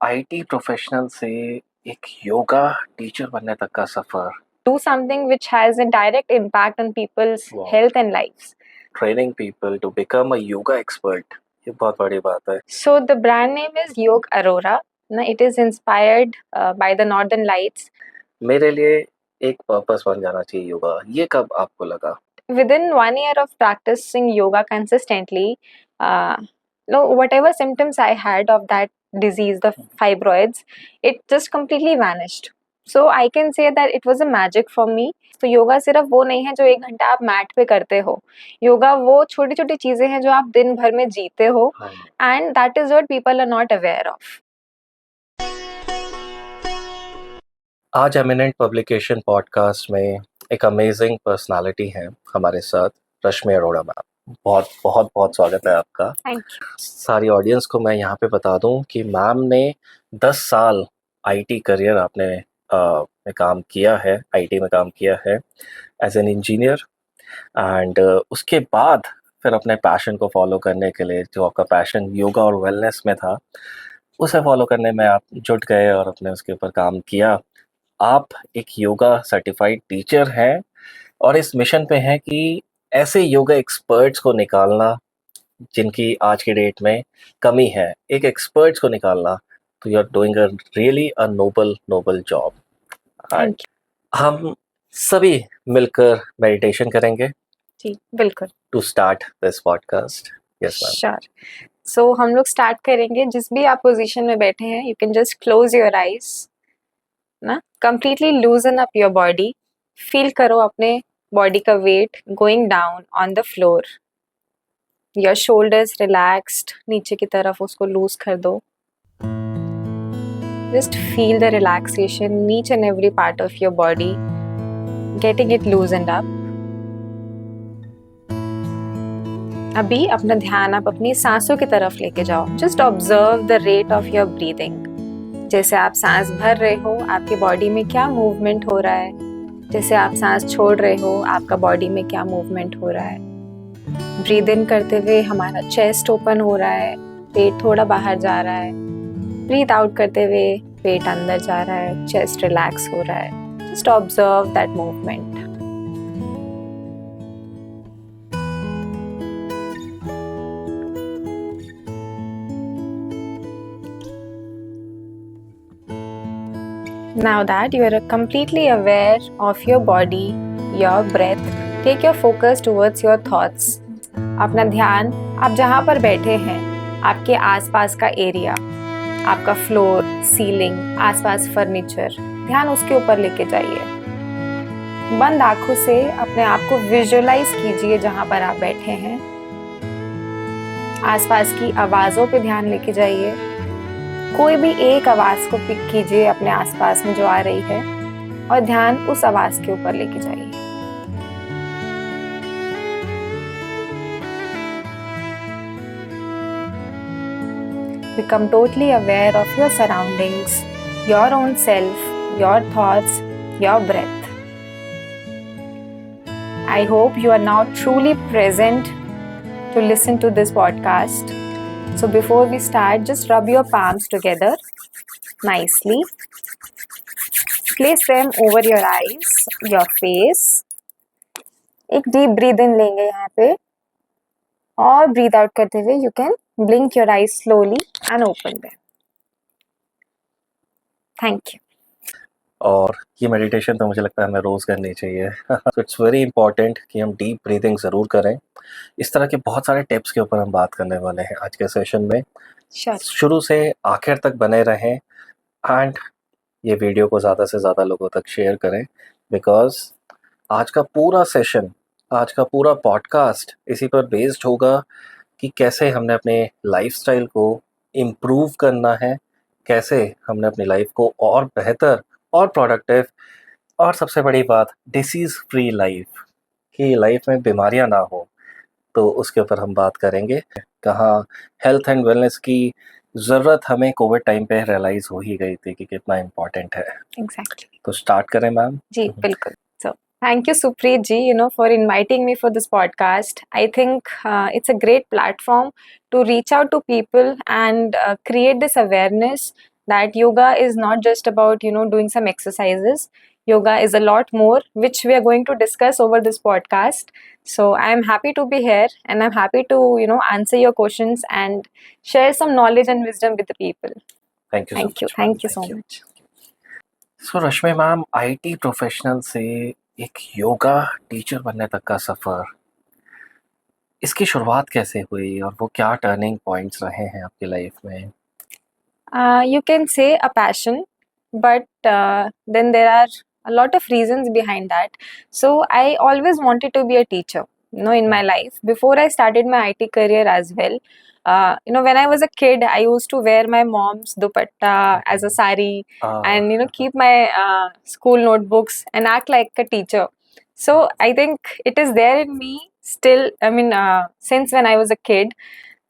IT professional से एक yoga teacher बनने तक का सफर, do something which has a direct impact on people's Wow. health and lives. Training people to become a yoga expert, ये बहुत बड़ी बात है। So the brand name is Yog Aurora. Now, it is inspired by the Northern Lights. मेरे लिए एक purpose बन जाना चाहिए योगा, ये कब आपको लगा? Within 1 year of practicing yoga consistently, whatever symptoms I had of that disease, the fibroids, it just completely vanished. So I can say that it was a magic for me. तो योगा सिर्फ वो नहीं है जो 1 घंटा आप मैट पे करते हो। योगा वो छोटी छोटी चीजें हैं जो आप दिन भर में जीते हो, and that is what people are not aware of. आज एमिनेंट पब्लिकेशन पॉडकास्ट में एक अमेजिंग पर्सनालिटी है हमारे साथ, रश्मि अरोड़ा मैम। बहुत बहुत बहुत स्वागत है आपका। Thank you. सारी ऑडियंस को मैं यहाँ पे बता दूँ कि मैम ने 10 साल आईटी करियर आपने में काम किया है, आईटी में काम किया है एज एन इंजीनियर, एंड उसके बाद फिर अपने पैशन को फॉलो करने के लिए, जो आपका पैशन योगा और वेलनेस में था, उसे फॉलो करने में आप जुट गए और अपने उसके ऊपर काम किया। आप एक योगा सर्टिफाइड टीचर हैं और इस मिशन पे हैं कि ऐसे योगा एक्सपर्ट्स को निकालना जिनकी आज के डेट में कमी है, एक एक्सपर्ट्स को निकालना। तो you are doing a really a noble job. Thank you. हम सभी मिलकर मेडिटेशन करेंगे जी बिल्कुल। To start this podcast. Yes ma'am. Sure. So हम लोग स्टार्ट करेंगे। जिस भी आप पोजीशन में बैठे हैं, you can just close your eyes ना, completely loosen up your body. Feel करो अपने बॉडी का weight going down on the floor. Your shoulders relaxed, नीचे की तरफ उसको लूज कर दो। Just feel the relaxation each and every part of your body, getting it loosened up. अभी अपना ध्यान आप अपनी सांसों की तरफ लेके जाओ। Just observe the rate of your breathing. जैसे आप सांस भर रहे हो, आपकी बॉडी में क्या मूवमेंट हो रहा है। जैसे आप सांस छोड़ रहे हो, आपका बॉडी में क्या मूवमेंट हो रहा है। ब्रीद इन करते हुए हमारा चेस्ट ओपन हो रहा है, पेट थोड़ा बाहर जा रहा है। ब्रीद आउट करते हुए पेट अंदर जा रहा है, चेस्ट रिलैक्स हो रहा है। Just observe that movement. Now that you are completely aware of your body, your breath, take your focus towards your thoughts. अपना ध्यान आप जहाँ पर बैठे हैं, आपके आसपास का एरिया, आपका फ्लोर, सीलिंग, आसपास फर्नीचर, ध्यान उसके ऊपर लेके जाइए। बंद आंखों से अपने आप को विजुअलाइज कीजिए जहाँ पर आप बैठे हैं। आसपास की आवाज़ों पे ध्यान लेके जाइए। कोई भी एक आवाज को पिक कीजिए अपने आसपास में जो आ रही है, और ध्यान उस आवाज के ऊपर लेके जाइए। Become totally aware of your surroundings, your own self, your thoughts, your breath. I hope you are now truly present to listen to this podcast. So before we start, just rub your palms together nicely. Place them over your eyes, your face. एक deep breathe in लेंगे यहाँ पे, और breathe out करते हुए you can blink your eyes slowly and open them. Thank you. और ये meditation तो मुझे लगता है हमें रोज़ करनी चाहिए। तो इट्स वेरी इंपॉर्टेंट कि हम डीप ब्रीदिंग ज़रूर करें। इस तरह के बहुत सारे टिप्स के ऊपर हम बात करने वाले हैं आज के सेशन में। Sure. शुरू से आखिर तक बने रहें एंड ये वीडियो को ज़्यादा से ज़्यादा लोगों तक शेयर करें, बिकॉज आज का पूरा सेशन, आज का पूरा पॉडकास्ट इसी पर बेस्ड होगा कि कैसे हमने अपने लाइफस्टाइल को इम्प्रूव करना है, कैसे हमने अपनी लाइफ को और बेहतर और प्रोडक्टिव, और सबसे बड़ी बात डिसीज़ फ्री लाइफ, कि लाइफ में बीमारियां ना हो, तो उसके ऊपर हम बात करेंगे। कहाँ हेल्थ एंड वेलनेस की ज़रूरत हमें कोविड टाइम पे रियलाइज़ हो ही गई थी कि कितना इम्पोर्टेंट है। Exactly. तो स्टार्ट करें मैम? जी बिल्कुल। So thank you Supreet ji, for inviting me for this podcast. I think it's a great platform to reach out to people and create this awareness that yoga is not just about, doing some exercises. Yoga is a lot more, which we are going to discuss over this podcast. So I am happy to be here, and I'm happy to, answer your questions and share some knowledge and wisdom with the people. Thank you so Thank you. much, ma'am. Thank you so much. So Rashmi ma'am, IT professional से एक yoga teacher बनने तक का सफ़र, इसकी शुरुआत कैसे हुई और वो क्या टर्निंग पॉइंट्स रहे हैं आपकी लाइफ में? You can say a passion, but then there are a lot of reasons behind that. So I always wanted to be a teacher, in my life. Before I started my IT career as well, when I was a kid, I used to wear my mom's dupatta as a sari, and keep my school notebooks and act like a teacher. So I think it is there in me still. I mean, since when I was a kid.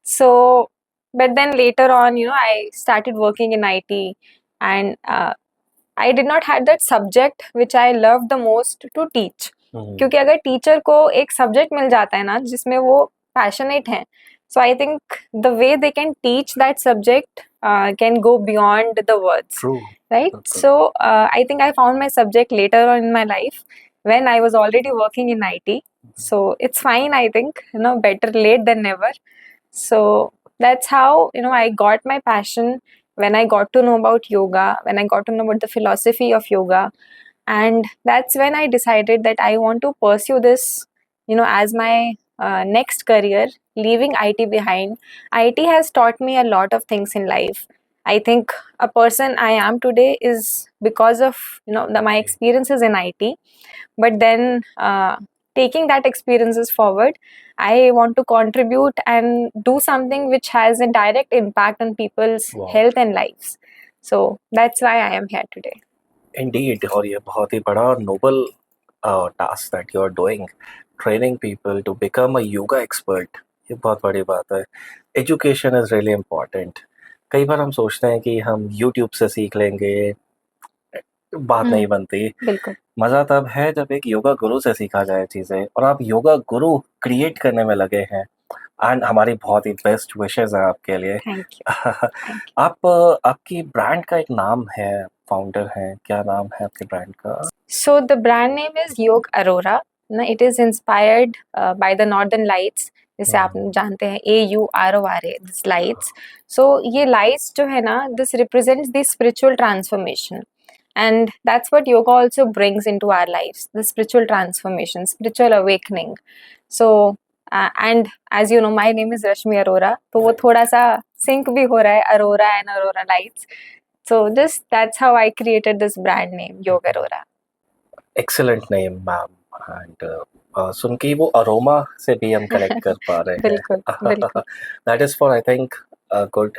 So, but then later on, I started working in IT, and I did not have that subject which I loved the most to teach. क्योंकि अगर teacher को एक subject मिल जाता है ना जिसमें वो passionate हैं, so I think the way they can teach that subject can go beyond the words. True. Right? Okay. So I think I found my subject later on in my life when I was already working in IT. So it's fine, I think, better late than never. So that's how, I got my passion when I got to know about yoga, when I got to know about the philosophy of yoga. And that's when I decided that I want to pursue this, as my next career, leaving IT behind. IT has taught me a lot of things in life. I think a person I am today is because of, my experiences in IT. But then taking that experiences forward, I want to contribute and do something which has a direct impact on people's Wow. health and lives. So that's why I am here today. Indeed, और ये बहुत ही बड़ा noble task that you are doing, training people to become a yoga expert. ये बहुत बड़ी बात है. Education is really important. कई बार हम सोचते हैं कि हम YouTube से सीख लेंगे, बात नहीं बनती. बिल्कुल. मज़ा तब है जब एक योगा गुरु से सीखा जाए चीज़ें, और आप योगा गुरु क्रिएट करने में लगे हैं, एंड हमारी बहुत ही बेस्ट विशेस हैं आपके लिए. Thank you. आप आपकी ब्रांड का एक नाम है, फाउंडर हैं, क्या नाम है आपके ब्रांड का? So the brand name is Yog Aurora. It is inspired by the Northern Lights, जिसे आप जानते हैं, AURORA, this lights. So ये lights जो है ना, this represents the spiritual transformation. And that's what yoga also brings into our lives, the spiritual transformation, spiritual awakening. So, and as you know, my name is Rashmi Arora. तो वो थोड़ा सा sync भी हो रहा है, Aurora and Aurora Lights. So just that's how I created this brand name, Yoga Aurora. Excellent name, ma'am. And सुन के वो अरोमा से भी हम कनेक्ट कर पा रहे हैं. बिल्कुल, बिल्कुल. That is for, I think, a good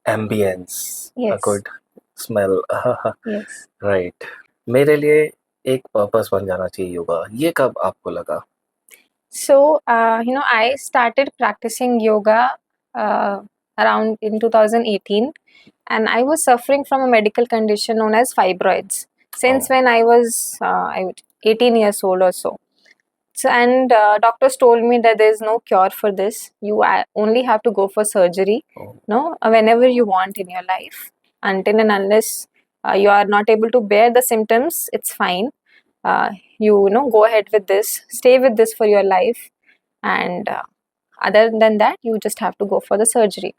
ambience, Yes. a good smell. Yes. Right. मेरे लिए एक पर्पस बन जाना चाहिए योगा. ये कब आपको लगा? So, I started practicing yoga around in 2018, and I was suffering from a medical condition known as fibroids since when I was 18 years old or so. So, and doctors told me that there is no cure for this. You only have to go for surgery, whenever you want in your life. Until and unless you are not able to bear the symptoms, it's fine. You go ahead with this, stay with this for your life, and other than that, you just have to go for the surgery.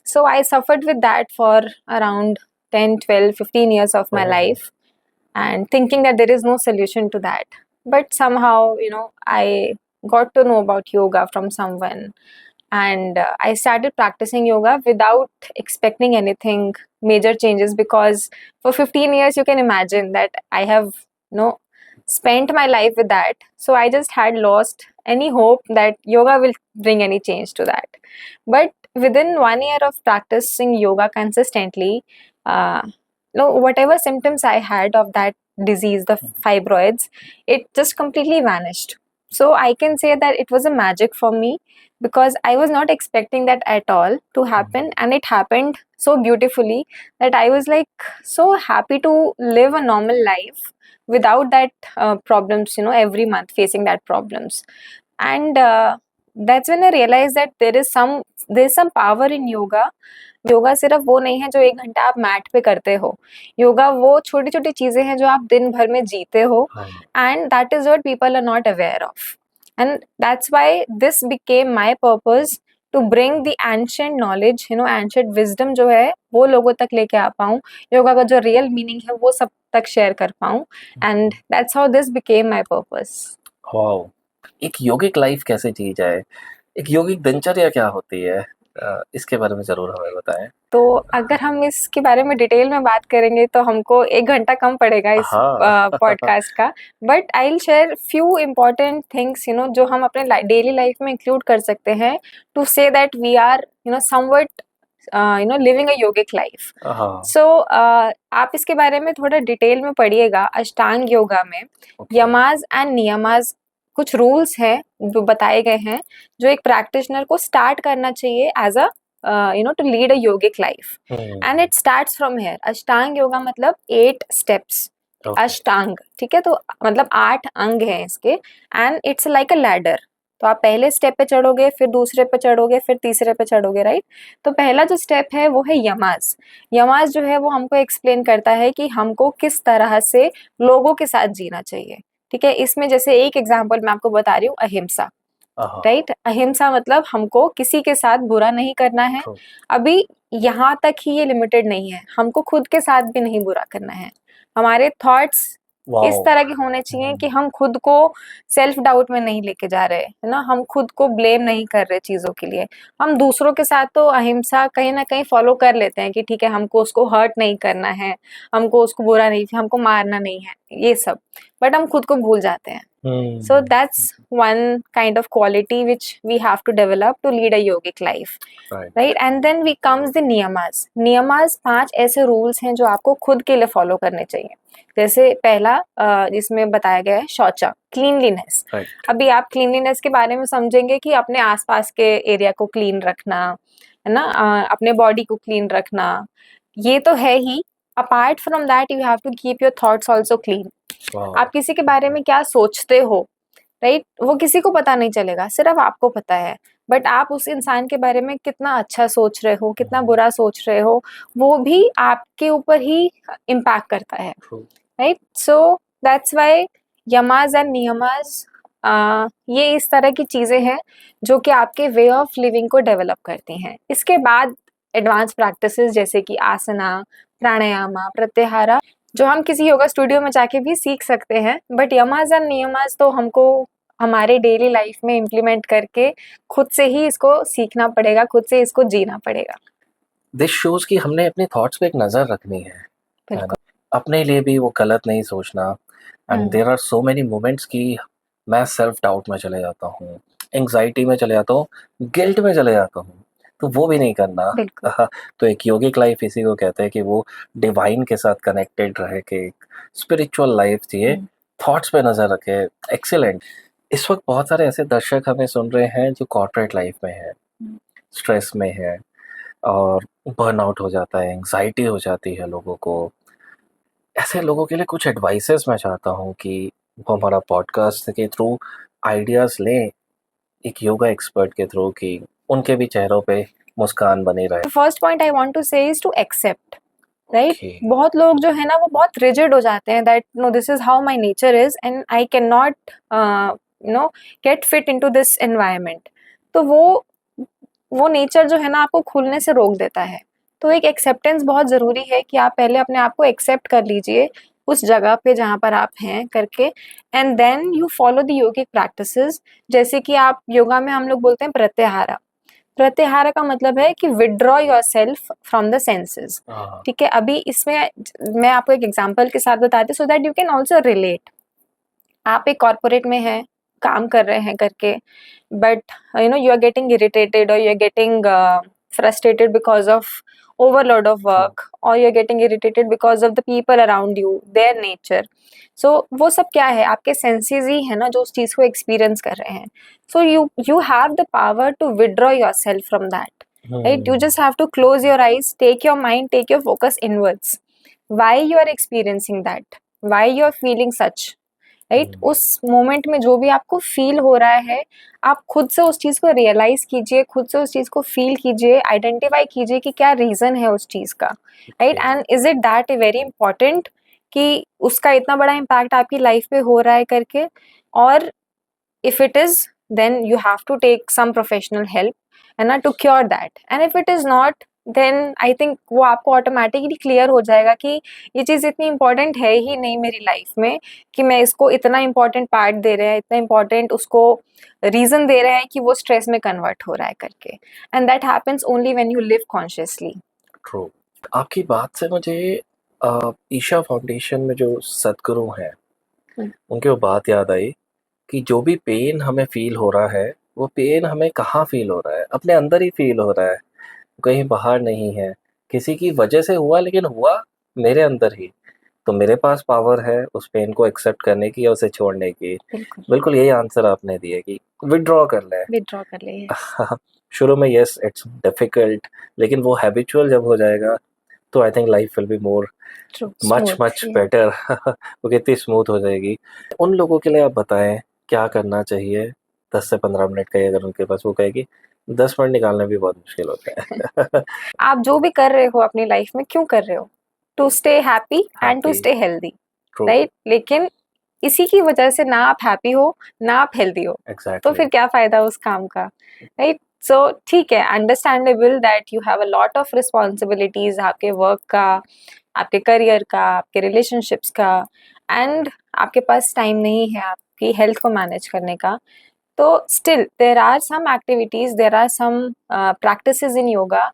So I suffered with that for around 10, 12, 15 years of my life, and thinking that there is no solution to that. But somehow, I got to know about yoga from someone, and I started practicing yoga without expecting anything major changes, because for 15 years you can imagine that I have spent my life with that. So I just had lost any hope that yoga will bring any change to that. But within 1 year of practicing yoga consistently, whatever symptoms I had of that disease, the fibroids, it just completely vanished. So I can say that it was a magic for me, because I was not expecting that at all to happen, and it happened so beautifully that I was like so happy to live a normal life without that problems, every month facing that problems. And that's when I realized that there is some power in yoga, yoga सिर्फ वो नहीं है जो 1 घंटा आप mat पे करते हो। योगा वो छोटी-छोटी चीज़ें हैं जो आप दिन भर में जीते हो, हाँ। and that is what people are not aware of. And that's why this became my purpose to bring the ancient knowledge, ancient wisdom जो है वो लोगों तक लेके आ पाऊँ, योगा का जो रियल मीनिंग है वो सब तक शेयर कर पाऊँ, and that's how this became my purpose. Wow! एक योगिक लाइफ कैसे जी जाए? एक योगिक दिनचर्या क्या होती है? इसके बारे में ज़रूर हमें बताएँ। तो अगर हम इसके बारे में डिटेल में बात करेंगे तो हमको 1 घंटा कम पड़ेगा इस हाँ। पॉडकास्ट का। But I will share few important things जो हम अपने डेली लाइफ में इंक्लूड कर सकते हैं to say that we are somewhat living a yogic life. हाँ। सो आप इसके बारे में थोड़ा डिटेल में पढ़िएगा। अष्टांग योगा में ओके। यमाज एंड नियमाज कुछ रूल्स हैं जो बताए गए हैं जो एक प्रैक्टिशनर को स्टार्ट करना चाहिए as a to lead a yogic life. And it starts from here. अष्टांग योगा मतलब 8 steps. ओके। अष्टांग, ठीक है, तो मतलब 8 अंग हैं इसके, and it's like a ladder. तो आप पहले स्टेप पे चढ़ोगे, फिर दूसरे पे चढ़ोगे, फिर तीसरे पे चढ़ोगे, राइट। तो पहला जो स्टेप है वो है यमाज। यमाज जो है वो हमको एक्सप्लेन करता है कि हमको किस तरह से लोगों के साथ जीना चाहिए, ठीक है। इसमें जैसे एक एग्जाम्पल मैं आपको बता रही हूँ, अहिंसा, राइट। अहिंसा मतलब हमको किसी के साथ बुरा नहीं करना है। अभी यहाँ तक ही ये लिमिटेड नहीं है, हमको खुद के साथ भी नहीं बुरा करना है। हमारे थॉट्स इस तरह के होने चाहिए कि हम खुद को सेल्फ डाउट में नहीं लेके जा रहे, है ना। हम खुद को ब्लेम नहीं कर रहे चीजों के लिए। हम दूसरों के साथ तो अहिंसा कहीं ना कहीं फॉलो कर लेते हैं कि ठीक है, हमको उसको हर्ट नहीं करना है, हमको उसको बुरा नहीं, हमको मारना नहीं है, ये सब, बट हम खुद को भूल जाते हैं। So that's one kind of quality which we have to develop to lead a yogic life, right? And then we comes the niyamas. Niyamas 5 ऐसे rules हैं जो आपको खुद के लिए follow करने चाहिए। जैसे पहला जिसमें बताया गया है शौचा, क्लीनलीनेस। अभी आप क्लीनलीनेस के बारे में समझेंगे कि अपने आसपास के एरिया को क्लीन रखना, है ना, अपने बॉडी को क्लीन रखना, ये तो है ही। Apart from that you have to keep your thoughts also clean. आप किसी के बारे में क्या सोचते हो, राइट, वो किसी को पता नहीं चलेगा, सिर्फ आपको पता है। बट आप उस इंसान के बारे में कितना अच्छा सोच रहे हो, कितना बुरा सोच रहे हो, वो भी आपके ऊपर ही इम्पैक्ट करता है, right. So that's why yamas and niyamas, ये इस तरह की चीजें हैं जो कि आपके वे ऑफ लिविंग को डेवलप करती हैं। इसके बाद एडवांस प्रैक्टिसेस जैसे कि आसना, प्राणायामा, प्रत्याहारा, जो हम किसी योगा स्टूडियो में जाके भी सीख सकते हैं। बट यमाज एंड नियमाज तो हमको हमारे डेली लाइफ में इम्प्लीमेंट करके खुद से ही इसको सीखना पड़ेगा, खुद से इसको जीना पड़ेगा। दिस शोज कि हमने अपने थॉट्स पे एक नजर रखनी है, अपने लिए भी वो गलत नहीं सोचना। And there are so many moments कि मैं सेल्फ डाउट में चले जाता हूँ, एंग्जाइटी में चले जाता हूँ, गिल्ट में चले जाता हूँ, तो वो भी नहीं करना। तो एक योगिक लाइफ इसी को कहते हैं कि वो डिवाइन के साथ कनेक्टेड रहे, कि एक स्पिरिचुअल लाइफ जिए, थॉट्स पे नज़र रखे। एक्सीलेंट। इस वक्त बहुत सारे ऐसे दर्शक हमें सुन रहे हैं जो कॉर्पोरेट लाइफ में है, स्ट्रेस में है, और बर्नआउट हो जाता है, एंग्जाइटी हो जाती है लोगों को। ऐसे लोगों के लिए कुछ एडवाइसेस मैं चाहता हूँ कि वो हमारा पॉडकास्ट के थ्रू आइडियाज़ लें, एक योगा एक्सपर्ट के थ्रू, कि उनके भी चेहरों पे मुस्कान बनी रहे। First point I want to say is to accept, right. बहुत लोग जो है ना वो बहुत रिजिड हो जाते हैं, that no this is how my nature is and I can not get fit into this environment. तो वो नेचर जो है ना आपको खुलने से रोक देता है। तो एक एक्सेप्टेंस बहुत ज़रूरी है कि आप पहले अपने आप को एक्सेप्ट कर लीजिए उस जगह पे जहाँ पर आप हैं करके, and then you follow the yogic practices. जैसे कि आप योगा में हम लोग बोलते हैं प्रत्याहारा। प्रत्याहार का मतलब है कि withdraw your self from the senses, ठीक है। अभी इसमें मैं आपको एक एग्जांपल के साथ बताती हूँ so that you can also relate. आप एक कॉर्पोरेट में हैं, काम कर रहे हैं करके, but you are getting irritated और you are getting frustrated because of overload of work, or you're getting irritated because of the people around you, their nature. So वो सब क्या है, आपके senses ही है ना जो उस चीज़ को experience कर रहे हैं। So you have the power to withdraw yourself from that, right? You just have to close your eyes, take your mind, take your focus inwards. Why you are experiencing that? Why you are feeling such? Right? उस moment में जो भी आपको feel हो रहा है, आप खुद से उस चीज़ को रियलाइज़ कीजिए, खुद से उस चीज़ को फील कीजिए, आइडेंटिफ़ाई कीजिए कि क्या रीज़न है उस चीज़ का, right? Okay. And is it that very important कि उसका इतना बड़ा इम्पैक्ट आपकी लाइफ पे हो रहा है करके? और if it is, then you have to take some professional help है ना, to cure that. And if it is not, then I think वो आपको ऑटोमेटिकली क्लियर हो जाएगा कि ये चीज़ इतनी इम्पोर्टेंट है ही नहीं मेरी लाइफ में कि मैं इसको इतना इम्पोर्टेंट पार्ट दे रहे हैं, इतना इम्पोर्टेंट उसको रीज़न दे रहे हैं कि वो स्ट्रेस में कन्वर्ट हो रहा है करके. And that happens only when you live consciously. True. आपकी बात से मुझे ईशा फाउंडेशन में जो सदगुरु हैं, उनकी वो बात याद आई कि जो भी पेन हमें फ़ील हो रहा है, वो पेन हमें कहाँ फ़ील हो रहा है? अपने अंदर ही फ़ील हो रहा है, कहीं बाहर नहीं है। किसी की वजह से हुआ, लेकिन हुआ मेरे अंदर ही। तो मेरे पास पावर है उस पेन को एक्सेप्ट करने की या उसे छोड़ने की। बिल्कुल, बिल्कुल यही आंसर आपने दिए कि विथड्रॉ कर लें। विथड्रॉ कर ले. शुरू में येस इट्स डिफ़िकल्ट, लेकिन वो हैबिचुअल जब हो जाएगा तो I think life will be more true, much smooth. Better. वो कितनी स्मूथ हो जाएगी। उन लोगों के लिए आप बताएं क्या करना चाहिए? 10 से 15 मिनट का ही अगर उनके पास, वो कहेगी 10 मिनट निकालना भी बहुत मुश्किल होता है। आप जो भी कर रहे हो अपनी लाइफ में क्यों कर रहे हो? To stay happy and to happy. Stay healthy, true. Right? लेकिन इसी की वजह से ना आप हैप्पी हो ना आप हेल्दी हो, तो एग्जैक्टली। फिर क्या फायदा उस काम का, राइट? सो ठीक है, understandable that you have a lot of responsibilities, आपके वर्क का, आपके करियर का, आपके रिलेशनशिप्स का, एंड आपके पास टाइम नहीं है आपकी हेल्थ को मैनेज करने का. So still there are some activities, there are some practices in yoga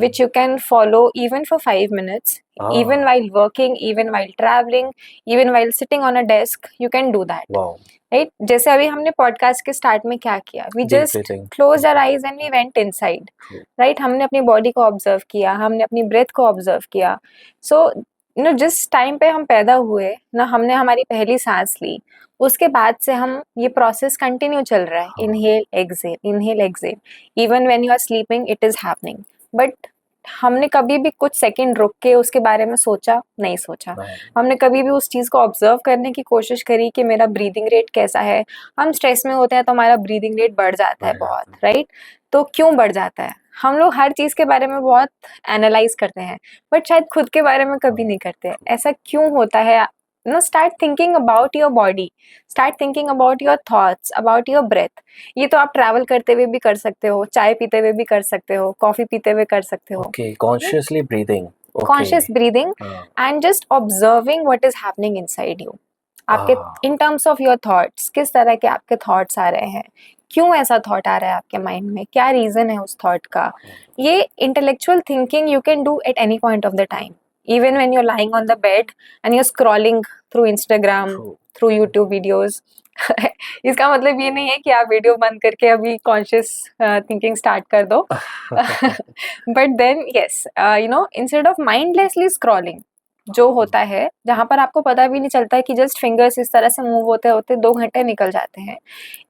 which you can follow even for 5 minutes, even while working, even while traveling, even while sitting on a desk, you can do that. Wow. Right? जैसे अभी हमने podcast के start में क्या किया, we Deep just breathing. closed our eyes and we went inside. True. Right? हमने अपनी body को ऑब्जर्व किया, हमने अपनी ब्रेथ को ऑब्जर्व किया. सो यू नो जिस टाइम पे हम पैदा हुए ना, हमने हमारी पहली सांस ली, उसके बाद से हम ये प्रोसेस कंटिन्यू चल रहा है. Inhale exhale, inhale exhale, even when you are sleeping it is happening. But हमने कभी भी कुछ सेकंड रुक के उसके बारे में सोचा नहीं सोचा. हमने कभी भी उस चीज़ को ऑब्जर्व करने की कोशिश करी कि मेरा ब्रीदिंग रेट कैसा है. हम स्ट्रेस में होते हैं तो हमारा ब्रीदिंग रेट बढ़ जाता है बहुत, राइट? तो क्यों बढ़ जाता है? हम लोग हर चीज़ के बारे में बहुत एनालाइज करते हैं, बट शायद खुद के बारे में कभी नहीं करते. ऐसा क्यों होता है? You know, start thinking about your body, start thinking about your thoughts, about your breath. ये तो आप ट्रैवल करते हुए भी कर सकते हो, चाय पीते हुए भी कर सकते हो, कॉफी पीते हुए कर सकते हो. Okay, consciously breathing. Conscious breathing and just observing what is happening inside you. आपके in terms of your thoughts, किस तरह के आपके थॉट्स आ रहे हैं, क्यों ऐसा थॉट आ रहा है आपके माइंड में, क्या रीजन है उस थॉट का. ये intellectual thinking you can do at any point of the time, even when you're lying on the bed and you're scrolling through Instagram, through YouTube videos. इसका मतलब ये नहीं है कि आप वीडियो बंद करके अभी कॉन्शियस थिंकिंग स्टार्ट कर दो. But then yes, you know, instead of mindlessly scrolling, जो होता है जहाँ पर आपको पता भी नहीं चलता है कि जस्ट फिंगर्स इस तरह से मूव होते होते 2 घंटे निकल जाते हैं,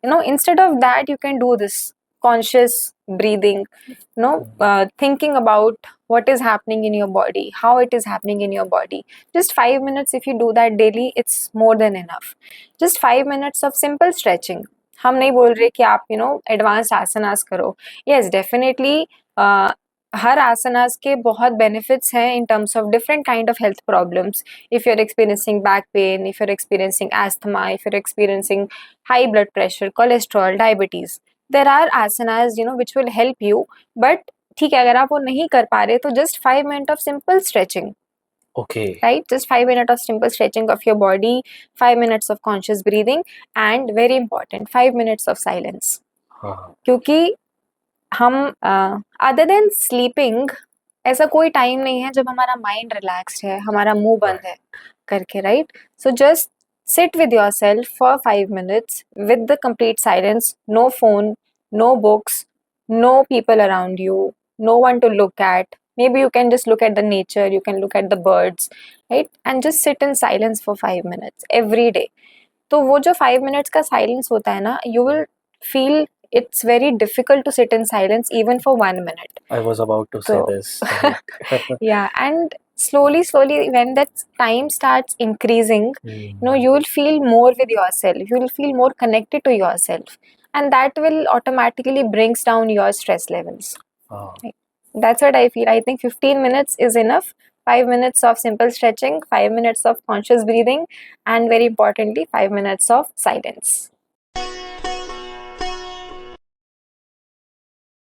you know, instead of that you can do this conscious breathing, you know, thinking about what is happening in your body, how it is happening in your body. Just 5 minutes, if you do that daily, it's more than enough. Just 5 minutes of simple stretching. हम नहीं बोल रहे कि आप, you know, advanced asanas करो. Yes, definitely, हर आसनास के बहुत benefits हैं in terms of different kind of health problems. If you're experiencing back pain, if you're experiencing asthma, if you're experiencing high blood pressure, cholesterol, diabetes, there are asanas, you know, which will help you. But ठीक है, अगर आप वो नहीं कर पा रहे तो just 5 minutes of simple stretching. Okay. Right? Just 5 minutes of simple stretching of your body, 5 minutes of conscious breathing, and very important, 5 minutes of silence. क्योंकि हम other than sleeping, ऐसा कोई टाइम नहीं है जब हमारा माइंड रिलैक्स्ड है, हमारा मुंह बंद है करके, right? So just sit with yourself for 5 minutes with the complete silence, no phone, no books, no people around you, no one to look at. Maybe you can just look at the nature, you can look at the birds, right? And just sit in silence for 5 minutes every day. तो वो जो 5 minutes का silence होता है ना, you will feel it's very difficult to sit in silence even for 1 minute. I was about to say this. Yeah, and slowly, when that time starts increasing, you will feel more with yourself, you will feel more connected to yourself, and that will automatically brings down your stress levels. Oh, That's what I feel. I think 15 minutes is enough. 5 minutes of simple stretching, 5 minutes of conscious breathing, and very importantly 5 minutes of silence.